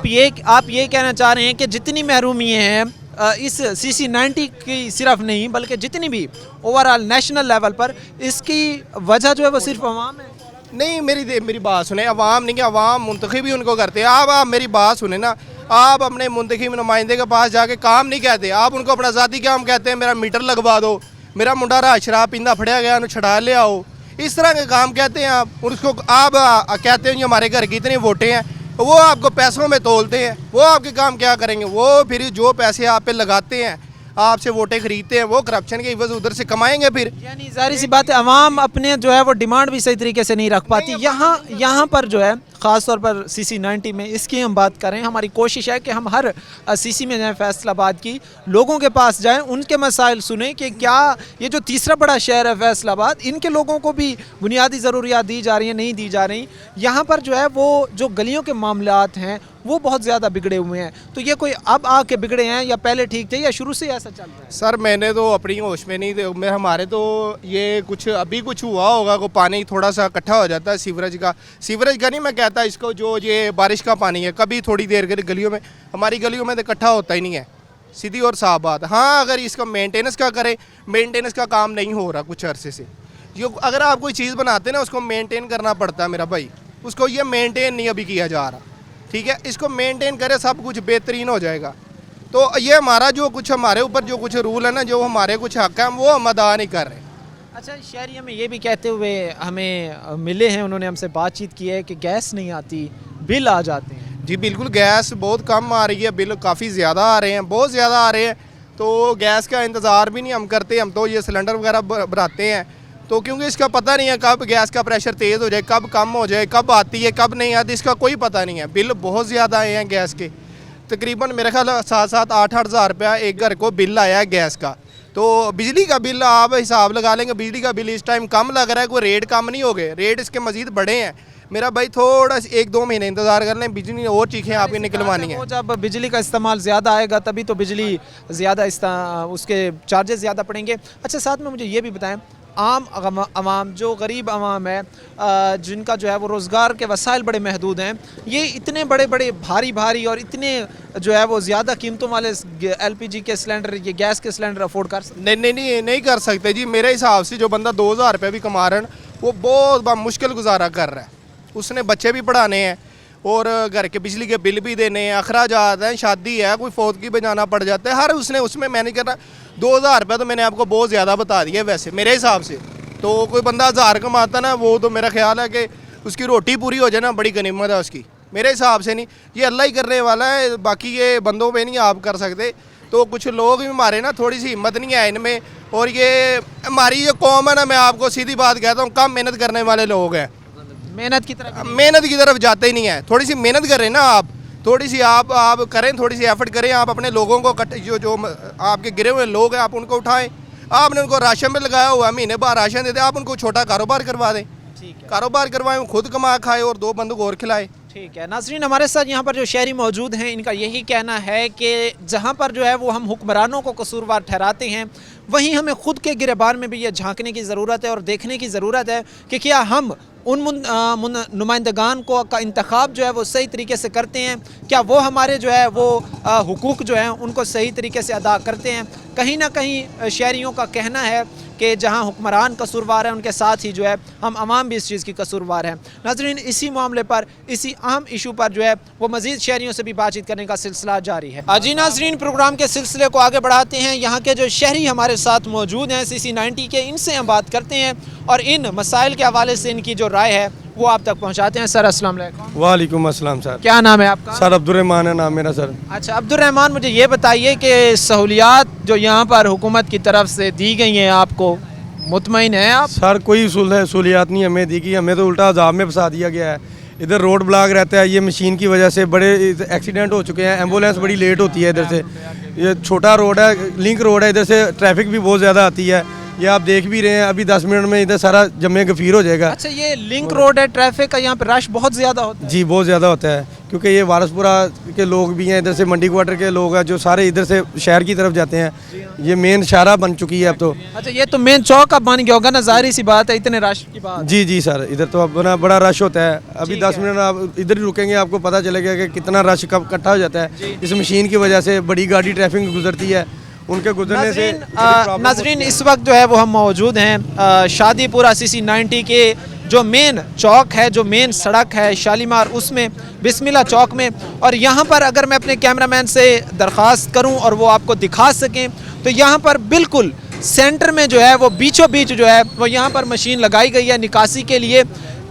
आप ये कहना चाह रहे हैं कि जितनी महरूमी है इस CC90 की सिर्फ नहीं बल्कि जितनी भी ओवरऑल नेशनल लेवल पर, इसकी वजह जो है वो सिर्फ अवाम है? नहीं, मेरी बात सुने, अवाम नहीं, अवाम मुंतखब भी उनको करते हैं। आप मेरी बात सुने ना, आप अपने मुंतखब नुमाइंदे के पास जाके काम नहीं कहते, आप उनको अपना ज़ाती काम कहते हैं, मेरा मीटर लगवा दो, मेरा मुंडा रात शराब पींदा फड़िया गया उन्हें छड़ा ले आओ, इस तरह के काम कहते हैं आप। उसको आप कहते हैं हमारे घर की इतनी वोटें हैं, वो आपको पैसों में तोलते हैं, वो आपके काम क्या करेंगे? वो फिर जो पैसे आप पे लगाते हैं, आपसे वोटें खरीदते हैं, वो करप्शन के इवज़ उधर से कमाएंगे फिर। यानी जाहिर सी बात है अवाम अपने जो है वो डिमांड भी सही तरीके से नहीं रख पाती। यहाँ पर जो है ख़ास तौर पर CC90 में इसकी हम बात करें, हमारी कोशिश है कि हम हर CC में जाएँ, फैसलाबाद की लोगों के पास जाएं, उनके मसाइल सुने कि क्या ये जो तीसरा बड़ा शहर है फैसलाबाद, इनके लोगों को भी बुनियादी ज़रूरियात दी जा रही हैं, नहीं दी जा रही। यहाँ पर जो है वो जो गलियों के मामलात हैं वो बहुत ज़्यादा बिगड़े हुए हैं, तो ये कोई अब आके बिगड़े हैं या पहले ठीक थे या शुरू से ऐसा चल रहा है? सर मैंने तो अपनी होश में नहीं थे, हमारे तो ये कुछ अभी कुछ हुआ होगा, को पानी थोड़ा सा इकट्ठा हो जाता है सीवरेज का नहीं मैं कहता इसको, जो ये बारिश का पानी है कभी थोड़ी देर के गलियों में, हमारी गलियों में तो इकट्ठा होता ही नहीं है, सीधी और साफ बात। हाँ, अगर इसका मेंटेनेंस का करें, मेंटेनेंस का काम नहीं हो रहा कुछ अरसे से। जो अगर आप कोई चीज़ बनाते हैं ना, उसको मेंटेन करना पड़ता है मेरा भाई, उसको ये मेंटेन नहीं अभी किया जा रहा, ठीक है? इसको मेंटेन करे सब कुछ बेहतरीन हो जाएगा। तो ये हमारा जो कुछ हमारे ऊपर जो कुछ रूल है ना, जो हमारे कुछ हक है, वो हम अदा नहीं कर रहे। अच्छा, शहरी हमें ये भी कहते हुए हमें मिले हैं, उन्होंने हमसे बातचीत की है कि गैस नहीं आती, बिल आ जाते हैं। जी बिल्कुल, गैस बहुत कम आ रही है, बिल काफ़ी ज़्यादा आ रहे हैं, बहुत ज़्यादा आ रहे हैं। तो गैस का इंतज़ार भी नहीं हम करते, हम तो ये सिलेंडर वगैरह भराते हैं, तो क्योंकि इसका पता नहीं है कब गैस का प्रेशर तेज़ हो जाए, कब कम हो जाए, कब आती है कब नहीं आती, इसका कोई पता नहीं है। बिल बहुत ज़्यादा आए हैं गैस के, तकरीबन मेरे ख्याल 7-8 हज़ार रुपया एक घर को बिल आया है गैस का। तो बिजली का बिल आप हिसाब लगा लेंगे, बिजली का बिल इस टाइम कम लग रहा है, कोई रेट कम नहीं हो गए, रेट इसके मज़ीद बढ़े हैं। मेरा भाई थोड़ा 1-2 महीने इंतज़ार कर लें, बिजली और चीखें आपकी निकलवानी है। वो जब बिजली का इस्तेमाल ज़्यादा आएगा तभी तो बिजली ज़्यादा उसके चार्जेस ज़्यादा पड़ेंगे। अच्छा, साथ में मुझे ये भी बताएं, आम अवाम जो गरीब अवाम है, जिनका जो है वो रोज़गार के वसाइल बड़े महदूद हैं, ये इतने बड़े बड़े भारी और इतने जो है वो ज़्यादा कीमतों वाले LPG के सिलेंडर, ये गैस के सिलेंडर अफोर्ड कर सकते? नहीं कर सकते जी। मेरे हिसाब से जो बंदा 2,000 रुपये भी कमा रहा है, वो बहुत मुश्किल गुजारा कर रहा है। उसने बच्चे भी पढ़ाने हैं और घर के बिजली के बिल भी देने हैं, अखराजात हैं, शादी है, कोई फौत की बजाना पड़ जाता है, हर उसने उसमें मैनेज करना। 2,000 रुपये तो मैंने आपको बहुत ज़्यादा बता दिया वैसे मेरे हिसाब से। तो कोई बंदा 1,000 कमाता ना, वो तो मेरा ख्याल है कि उसकी रोटी पूरी हो जाए ना, बड़ी गनीमत है उसकी, मेरे हिसाब से नहीं। ये अल्लाह ही करने वाला है, बाकी ये बंदों पे नहीं आप कर सकते। तो कुछ लोग भी हमारे ना थोड़ी सी हिम्मत नहीं है इनमें, और ये हमारी जो कौम है ना, मैं आपको सीधी बात कहता हूँ, कम मेहनत करने वाले लोग हैं, मेहनत की तरफ जाते ही नहीं है। थोड़ी सी मेहनत करें ना आप, थोड़ी सी आप करें, थोड़ी सी एफर्ट करें, आप अपने लोगों को जो आपके गिरे हुए लोग हैं आप उनको उठाएं। आपने उनको राशन पे लगाया हुआ है, महीने बाद राशन देते, आप उनको छोटा कारोबार करवा दें, कारोबार करवाएं, खुद कमा खाए और 2 बंदों को और खिलाए। ठीक है नाज़रीन, हमारे साथ यहाँ पर जो शहरी मौजूद हैं, इनका यही कहना है कि जहाँ पर जो है वो हम हुक्मरानों को कसूरवार ठहराते हैं, वहीं हमें ख़ुद के गिरबान में भी ये झांकने की ज़रूरत है और देखने की ज़रूरत है कि क्या हम उन नुमाइंदगान को का इंतखाब जो है वो सही तरीके से करते हैं, क्या वो हमारे जो है वो हुकूक जो हैं उनको सही तरीके से अदा करते हैं। कहीं ना कहीं शहरियों का कहना है कि जहां हुक्मरान कसूरवार हैं उनके साथ ही जो है हम आवाम भी इस चीज़ की कसूरवार हैं। नाज़रीन, इसी मामले पर, इसी अहम इशू पर जो है वो मज़ीद शहरियों से भी बातचीत करने का सिलसिला जारी है। जी नाज़रीन, प्रोग्राम के सिलसिले को आगे बढ़ाते हैं। यहाँ के जो शहरी हमारे साथ मौजूद हैं CC90 के, इनसे हम बात करते हैं और इन मसाइल के हवाले से इनकी जो राय है वो आप तक पहुँचाते हैं। सर अस्सलाम वालेकुम। वालेकुम अस्सलाम सर। क्या नाम है आपका? सर अब्दुर्रहमान है नाम मेरा सर। अच्छा अब्दुर्रहमान, मुझे ये बताइए कि सहूलियात जो यहाँ पर हुकूमत की तरफ से दी गई हैं आपको, मुतमईन हैं आप? सर कोई सहूलियात नहीं हमें दी गई, हमें तो उल्टा अजाब में फंसा दिया गया है। इधर रोड ब्लॉक रहता है, ये मशीन की वजह से बड़े एक्सीडेंट हो चुके हैं, एम्बुलेंस बड़ी लेट होती है इधर से। ये छोटा रोड है, लिंक रोड है, इधर से ट्रैफिक भी बहुत ज़्यादा आती है। ये आप देख भी रहे हैं, अभी 10 मिनट में इधर सारा जमे गफीर हो जाएगा। अच्छा, ये लिंक रोड है, ट्रैफिक का यहाँ पे रश बहुत ज़्यादा होता है? जी बहुत ज़्यादा होता है, क्योंकि ये वारसपुरा के लोग भी हैं, इधर से मंडी क्वार्टर के लोग हैं जो सारे इधर से शहर की तरफ जाते हैं। ये मेन शाहरा बन चुकी है अब तो। अच्छा, ये तो मेन चौक अब बन गया होगा ना, ज़ाहिर सी बात है, इतने रश की बात। जी जी सर, इधर तो अब ना बड़ा रश होता है। अभी 10 मिनट आप इधर ही रुकेंगे, आपको पता चलेगा कि कितना रश कब इकट्ठा हो जाता है। इस मशीन की वजह से बड़ी गाड़ी ट्रैफिक गुजरती है, उनके गुजरने से नाज़रीन इस वक्त जो है वो हम मौजूद हैं शादीपुरा CC90 के जो मेन चौक है, जो मेन सड़क है शालीमार, उसमें बिस्मिल्लाह चौक में। और यहाँ पर अगर मैं अपने कैमरामैन से दरख्वास्त करूँ और वो आपको दिखा सकें तो यहाँ पर बिल्कुल सेंटर में जो है वो बीचों बीच जो है वो यहाँ पर मशीन लगाई गई है निकासी के लिए,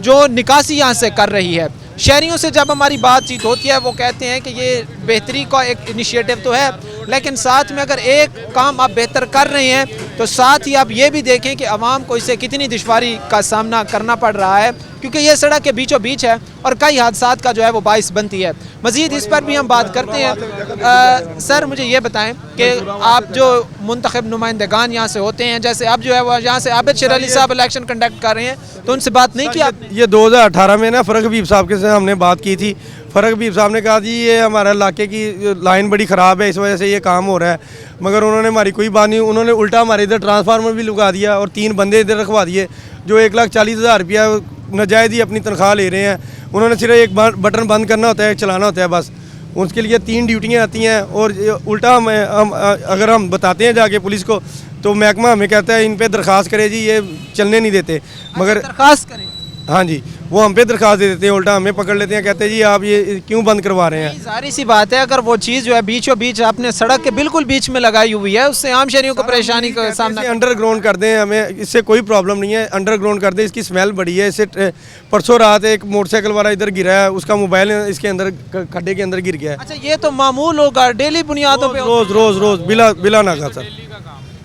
जो निकासी यहाँ से कर रही है। शहरियों से जब हमारी बातचीत होती है वो कहते हैं कि ये बेहतरी का एक इनिशिएटिव तो है, लेकिन साथ में अगर एक काम आप बेहतर कर रहे हैं तो साथ ही आप ये भी देखें कि आवाम को इससे कितनी दुश्वारी का सामना करना पड़ रहा है, क्योंकि ये सड़क के बीचों बीच है और कई हादसात का जो है वो बाइस बनती है। मज़ीद इस पर भी हम बात करते हैं। सर मुझे ये बताएं कि आप जो मुंतखब नुमाइंदगान यहाँ से होते हैं, जैसे अब जो है वो यहाँ से आबिद शेर अली साहब इलेक्शन कंडक्ट कर रहे हैं, तो उनसे बात नहीं की आपने? ये 2018 में ना फ़रक हबीब साहब के से हमने बात की थी। फ़रक हबीब साहब ने कहा जी ये हमारे इलाके की लाइन बड़ी ख़राब है, इस वजह से ये काम हो रहा है, मगर उन्होंने हमारी कोई बात नहीं। उन्होंने उल्टा हमारे इधर ट्रांसफार्मर भी लगा दिया और 3 बंदे इधर रखवा दिए जो 1,40,000 रुपया नाजायज़ ही अपनी तनख्वाह ले रहे हैं। उन्होंने सिर्फ एक बटन बंद करना होता है, चलाना होता है बस। उसके लिए 3 ड्यूटियाँ आती हैं और उल्टा हम अगर हम बताते हैं जाके पुलिस को तो महकमा हमें कहता है इन पे दरख्वास्त करे जी, ये चलने नहीं देते। मगर दरख्वास्त करें? हाँ जी, वो हम पे दरख्वास्त दे देते हैं, उल्टा हमें पकड़ लेते हैं, कहते हैं जी आप ये क्यों बंद करवा रहे हैं। सारी सी बात है, अगर वो चीज़ जो है बीचों बीच आपने सड़क के बिल्कुल बीच में लगाई हुई है, उससे आम शहरियों को परेशानी का सामना। अंडरग्राउंड कर दें, हमें इससे कोई प्रॉब्लम नहीं है, अंडरग्राउंड कर दें। इसकी स्मेल बड़ी है, इससे परसों रात एक मोटरसाइकिल वाला इधर गिरा है, उसका मोबाइल इसके अंदर खड्डे के अंदर गिर गया है। अच्छा, ये तो मामूल होगा, डेली बुनियादों पे रोज रोज रोज बिला नागा सर।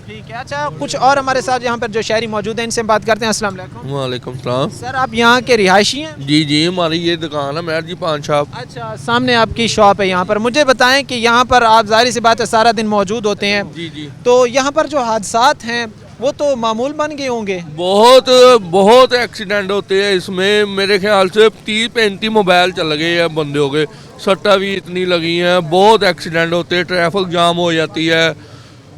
ठीक है। अच्छा, कुछ और हमारे साथ यहाँ पर जो शहरी मौजूद हैं, इनसे हम बात करते हैं। अस्सलाम वालेकुम। वालेकुम सलाम। सर आप यहाँ के रिहायशी हैं? जी जी, हमारी ये दुकान है मेहर जी पान शॉप। अच्छा, सामने आपकी शॉप है यहाँ पर। मुझे बताएं कि यहाँ पर आप ज़ाहिर सी बात है सारा दिन मौजूद होते हैं, जी जी, तो यहाँ पर जो हादसात हैं वो तो मामूल बन गए होंगे? बहुत बहुत एक्सीडेंट होते हैं इसमें। मेरे ख्याल से 30-35 मोबाइल चल गए हैं बंदों के, सट्टा भी इतनी लगी हैं, बहुत एक्सीडेंट होते हैं, ट्रैफिक जाम हो जाती है,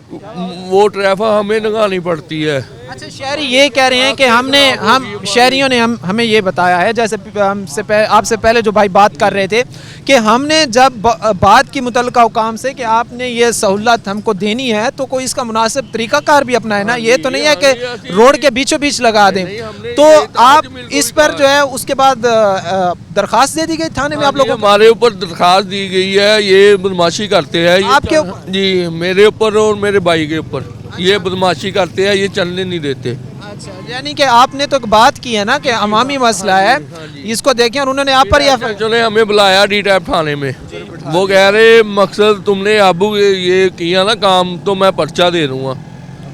वो ट्रैफिक हमें लगानी पड़ती है। अच्छा, शहरी ये कह रहे हैं कि हम शहरियों ने हमें ये बताया है, जैसे आपसे पहले जो भाई बात कर रहे थे, कि हमने जब बात की मुतल्लिका हुकाम से कि आपने ये सहूलत हमको देनी है तो कोई इसका मुनासिब तरीक़ाकार भी अपनाए ना, ये तो नहीं है कि रोड के बीचों बीच लगा दें। तो आप इस पर जो है उसके बाद दरख्वास्त दे दी गई थाने में आप लोगों को? हमारे ऊपर दरख्वास्त दी गई है, ये बदमाशी करते हैं। आपके ऊपर? जी, मेरे ऊपर और मेरे भाई के ऊपर ये बदमाशी करते हैं, ये चलने नहीं देते। अच्छा, यानी कि आपने तो बात की है ना कि अवामी मसला है, इसको देखें, और उन्होंने आप पर चले हमें बुलाया डी-टैप थाने में, वो कह रहे मकसद तुमने अब ये किया ना काम तो मैं पर्चा दे दूंगा,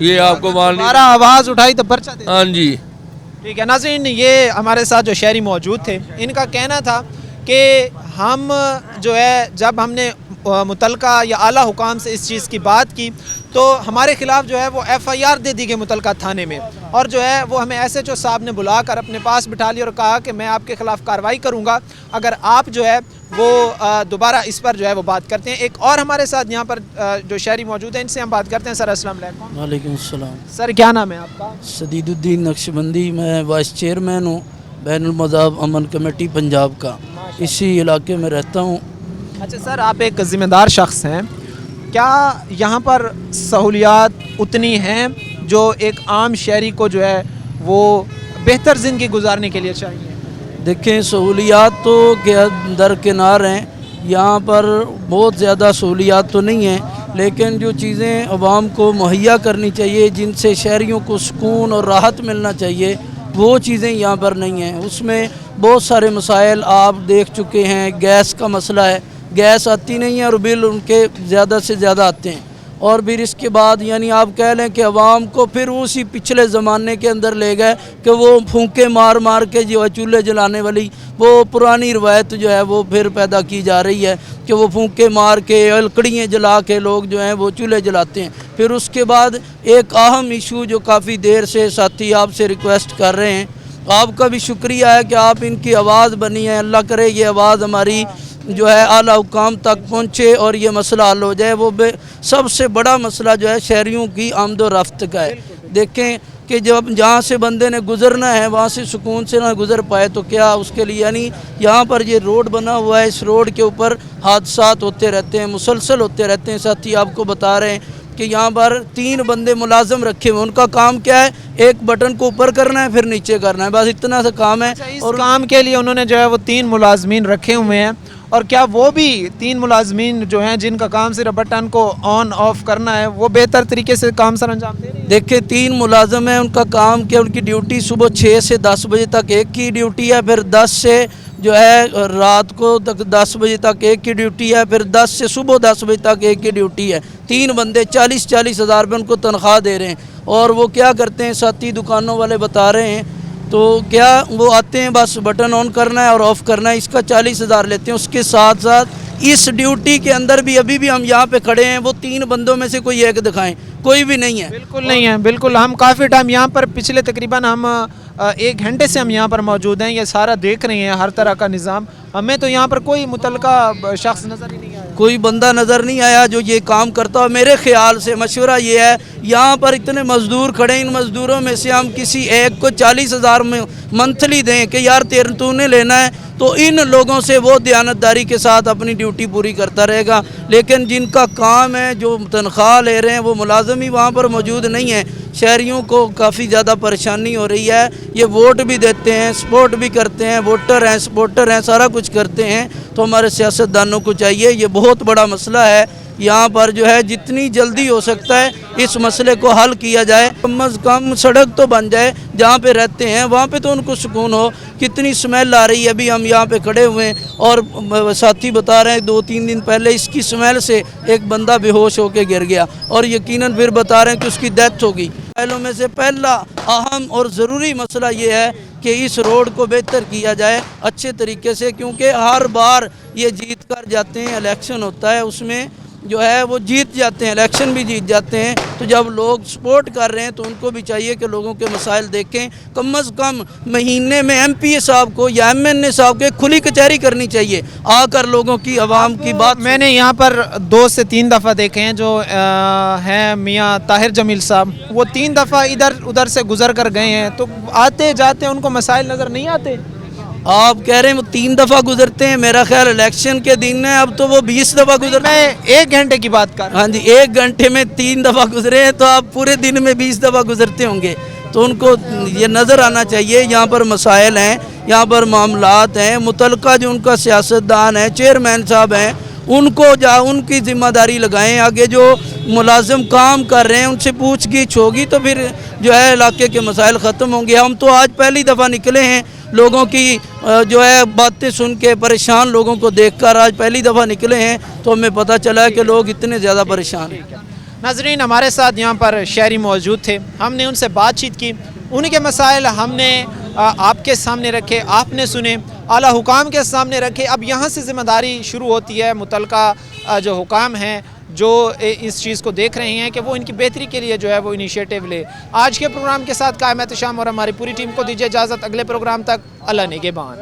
ये आपको हमारा आवाज़ उठाई तो पर्चा दे। हाँ जी। ठीक है नाज़रीन, ये हमारे साथ जो शहरी मौजूद थे, इनका कहना था कि हम जो है जब हमने मुतलका या आला हुकाम से इस चीज़ की बात की तो हमारे ख़िलाफ़ जो है वो FIR दे दी गई मुतलका थाने में, और जो है वो हमें SHO साहब ने बुलाकर अपने पास बिठा लिया और कहा कि मैं आपके ख़िलाफ़ कार्रवाई करूँगा अगर आप जो है वो दोबारा इस पर जो है वो बात करते हैं। एक और हमारे साथ यहाँ पर जो शहरी मौजूद हैं, इनसे हम बात करते हैं। सर अस्सलाम वालेकुम। वालेकुम सलाम। सर क्या नाम है आपका? सदीदुद्दीन नक्शबंदी, मैं वाइस चेयरमैन हूँ बैनुल मज़हब अमन कमेटी पंजाब का, इसी इलाके में रहता हूँ। अच्छा सर, आप एक ज़िम्मेदार शख्स हैं, کیا یہاں پر سہولیات اتنی ہیں جو ایک عام شہری کو جو ہے وہ بہتر زندگی گزارنے کے لیے چاہیے؟ دیکھیں سہولیات تو درکنار ہیں، یہاں پر بہت زیادہ سہولیات تو نہیں ہیں، لیکن جو چیزیں عوام کو مہیا کرنی چاہیے، جن سے شہریوں کو سکون اور راحت ملنا چاہیے، وہ چیزیں یہاں پر نہیں ہیں۔ اس میں بہت سارے مسائل آپ دیکھ چکے ہیں، گیس کا مسئلہ ہے، گیس آتی نہیں ہے اور بل ان کے زیادہ سے زیادہ آتے ہیں، اور پھر اس کے بعد یعنی آپ کہہ لیں کہ عوام کو پھر اسی پچھلے زمانے کے اندر لے گئے کہ وہ پھونکے مار مار کے جو ہے چولہے جلانے والی وہ پرانی روایت جو ہے وہ پھر پیدا کی جا رہی ہے کہ وہ پھونکے مار کے لکڑیاں جلا کے لوگ جو ہیں وہ چولہے جلاتے ہیں۔ پھر اس کے بعد ایک اہم ایشو جو کافی دیر سے ساتھی آپ سے ریکویسٹ کر رہے ہیں، آپ کا بھی شکریہ ہے کہ آپ ان کی آواز بنی ہے، اللہ کرے یہ آواز ہماری جو ہے اعلیٰ حکام تک پہنچے اور یہ مسئلہ حل ہو جائے۔ وہ سب سے بڑا مسئلہ جو ہے شہریوں کی آمد و رفت کا ہے۔ دیکھیں کہ جب جہاں سے بندے نے گزرنا ہے وہاں سے سکون سے نہ گزر پائے تو کیا اس کے لیے، یعنی یہاں پر یہ روڈ بنا ہوا ہے، اس روڈ کے اوپر حادثات ہوتے رہتے ہیں، مسلسل ہوتے رہتے ہیں۔ ساتھی آپ کو بتا رہے ہیں کہ یہاں پر 3 بندے ملازم رکھے ہوئے، ان کا کام کیا ہے؟ ایک بٹن کو اوپر کرنا ہے پھر نیچے کرنا ہے، بس اتنا سا کام ہے۔ اور کام کے لیے انہوں نے جو ہے وہ 3 ملازمین رکھے ہوئے ہیں، اور کیا وہ بھی 3 ملازمین جو ہیں جن کا کام صرف بٹن کو آن آف کرنا ہے وہ بہتر طریقے سے کام سر انجام دے رہے ہیں؟ دیکھیں 3 ملازم ہیں، ان کا کام کیا، ان کی ڈیوٹی صبح 6 سے 10 بجے تک ایک کی ڈیوٹی ہے، پھر 10 سے جو ہے رات کو تک 10 بجے تک ایک کی ڈیوٹی ہے، پھر 10 سے صبح 10 بجے تک ایک کی ڈیوٹی ہے۔ 3 بندے 40-40 ہزار روپے ان کو تنخواہ دے رہے ہیں، اور وہ کیا کرتے ہیں ساتھی دکانوں والے بتا رہے ہیں، تو کیا وہ آتے ہیں بس بٹن آن کرنا ہے اور آف کرنا ہے، اس کا 40 ہزار لیتے ہیں۔ اس کے ساتھ ساتھ اس ڈیوٹی کے اندر بھی ابھی بھی ہم یہاں پہ کھڑے ہیں، وہ 3 بندوں میں سے کوئی ایک دکھائیں، کوئی بھی نہیں ہے۔ بالکل نہیں ہے، بالکل۔ ہم کافی ٹائم یہاں پر پچھلے تقریباً ہم 1 گھنٹے سے ہم یہاں پر موجود ہیں، یہ سارا دیکھ رہے ہیں ہر طرح کا نظام، ہمیں تو یہاں پر کوئی متعلقہ شخص نظر ہی نہیں آیا، کوئی بندہ نظر نہیں آیا جو یہ کام کرتا ہو۔ میرے خیال سے مشورہ یہ ہے، یہاں پر اتنے مزدور کھڑے ہیں، ان مزدوروں میں سے ہم کسی ایک کو 40 ہزار منتھلی دیں کہ یار تو نے لینا ہے، تو ان لوگوں سے وہ دیانتداری کے ساتھ اپنی ڈیوٹی پوری کرتا رہے گا۔ لیکن جن کا کام ہے، جو تنخواہ لے رہے ہیں، وہ ملازم ہی وہاں پر موجود نہیں ہیں۔ شہریوں کو کافی زیادہ پریشانی ہو رہی ہے، یہ ووٹ بھی دیتے ہیں، سپورٹ بھی کرتے ہیں، ووٹر ہیں، سپورٹر ہیں، سارا کچھ کرتے ہیں، تو ہمارے سیاستدانوں کو چاہیے، یہ بہت بڑا مسئلہ ہے، یہاں پر جو ہے جتنی جلدی ہو سکتا ہے اس مسئلے کو حل کیا جائے، کم از کم سڑک تو بن جائے، جہاں پہ رہتے ہیں وہاں پہ تو ان کو سکون ہو۔ کتنی سمیل آ رہی ہے، ابھی ہم یہاں پہ کھڑے ہوئے ہیں اور ساتھی بتا رہے ہیں 2-3 دن پہلے اس کی سمیل سے ایک بندہ بے ہوش ہو کے گر گیا، اور یقیناً پھر بتا رہے ہیں کہ اس کی ڈیتھ ہو گئی۔ پہلوں میں سے پہلا اہم اور ضروری مسئلہ یہ ہے کہ اس روڈ کو بہتر کیا جائے اچھے طریقے سے، کیونکہ ہر بار یہ جیت کر جاتے ہیں، الیکشن ہوتا ہے اس میں جو ہے وہ جیت جاتے ہیں، الیکشن بھی جیت جاتے ہیں، تو جب لوگ سپورٹ کر رہے ہیں تو ان کو بھی چاہیے کہ لوگوں کے مسائل دیکھیں، کم از کم مہینے میں ایم پی اے صاحب کو یا ایم این اے صاحب کو ایک کھلی کچہری کرنی چاہیے، آ کر لوگوں کی عوام کی بات۔ میں نے یہاں پر 2 سے 3 دفعہ دیکھے ہیں، جو ہیں میاں طاہر جمیل صاحب، وہ 3 دفعہ ادھر ادھر سے گزر کر گئے ہیں، تو آتے جاتے ان کو مسائل نظر نہیں آتے؟ آپ کہہ رہے ہیں وہ 3 دفعہ گزرتے ہیں، میرا خیال الیکشن کے دن ہے، اب تو وہ 20 دفعہ گزرتے ہیں۔ میں 1 گھنٹے کی بات کر رہا ہوں۔ ہاں جی، 1 گھنٹے میں 3 دفعہ گزرے ہیں، تو آپ پورے دن میں 20 دفعہ گزرتے ہوں گے، تو ان کو یہ نظر آنا چاہیے یہاں پر مسائل ہیں، یہاں پر معاملات ہیں، متعلقہ جو ان کا سیاستدان ہے، چیئرمین صاحب ہیں، ان کو ان کی ذمہ داری لگائیں، آگے جو ملازم کام کر رہے ہیں ان سے پوچھ گچھ ہوگی تو پھر جو ہے علاقے کے مسائل ختم ہوں گے۔ ہم تو آج پہلی دفعہ نکلے ہیں، لوگوں کی جو ہے باتیں سن کے، پریشان لوگوں کو دیکھ کر آج پہلی دفعہ نکلے ہیں، تو ہمیں پتہ چلا ہے کہ لوگ اتنے زیادہ پریشان ہیں۔ ناظرین، ہمارے ساتھ یہاں پر شہری موجود تھے، ہم نے ان سے بات چیت کی، ان کے مسائل ہم نے آپ کے سامنے رکھے، آپ نے سنے، اعلیٰ حکام کے سامنے رکھے۔ اب یہاں سے ذمہ داری شروع ہوتی ہے، متعلقہ جو حکام ہیں جو اس چیز کو دیکھ رہے ہیں کہ وہ ان کی بہتری کے لیے جو ہے وہ انیشیٹو لے۔ آج کے پروگرام کے ساتھ قائم احتشام اور ہماری پوری ٹیم کو دیجیے اجازت، اگلے پروگرام تک اللہ نگہبان۔